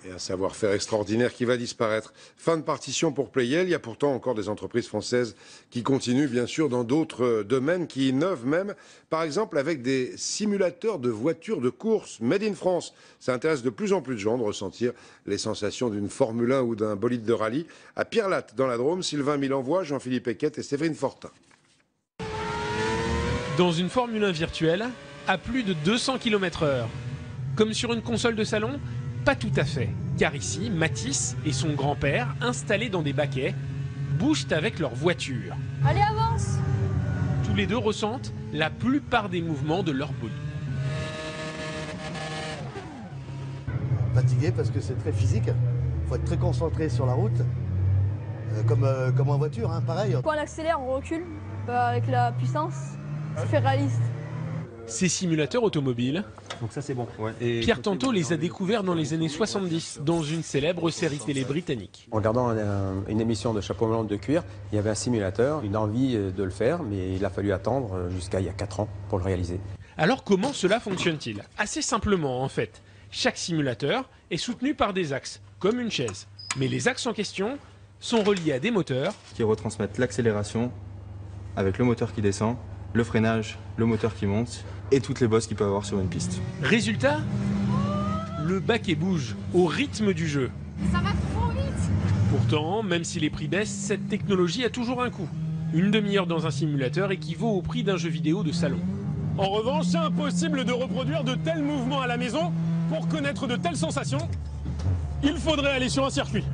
Et un savoir-faire extraordinaire qui va disparaître. Fin de partition pour Playel. Il y a pourtant encore des entreprises françaises qui continuent, bien sûr, dans d'autres domaines, qui innovent même. Par exemple, avec des simulateurs de voitures de course made in France. Ça intéresse de plus en plus de gens de ressentir les sensations d'une Formule 1 ou d'un bolide de rallye. À Pierrelatte, dans la Drôme, Sylvain Milenvois, Jean-Philippe Eckett et Séverine Fortin. Dans une Formule 1 virtuelle, à plus de 200 km/h. Comme sur une console de salon, pas tout à fait, car ici, Mathis et son grand-père, installés dans des baquets, bougent avec leur voiture. Allez, avance! Tous les deux ressentent la plupart des mouvements de leur bolide. Fatigué parce que c'est très physique, il faut être très concentré sur la route, comme en voiture, hein, pareil. Quand on accélère, on recule avec la puissance, ça fait réaliste. Ces simulateurs automobiles, donc ça c'est bon. Ouais. Pierre Tanto les a découverts dans les années 70 dans une célèbre série télé britannique. En regardant une émission de Chapeau melon de cuir, il y avait un simulateur, une envie de le faire, mais il a fallu attendre jusqu'à il y a 4 ans pour le réaliser. Alors comment cela fonctionne-t-il? Assez simplement en fait. Chaque simulateur est soutenu par des axes, comme une chaise. Mais les axes en question sont reliés à des moteurs qui retransmettent l'accélération avec le moteur qui descend, le freinage, le moteur qui monte et toutes les bosses qu'il peut avoir sur une piste. Résultat, le baquet bouge au rythme du jeu. Ça va trop vite! Pourtant, même si les prix baissent, cette technologie a toujours un coût. Une demi-heure dans un simulateur équivaut au prix d'un jeu vidéo de salon. En revanche, c'est impossible de reproduire de tels mouvements à la maison. Pour connaître de telles sensations, il faudrait aller sur un circuit.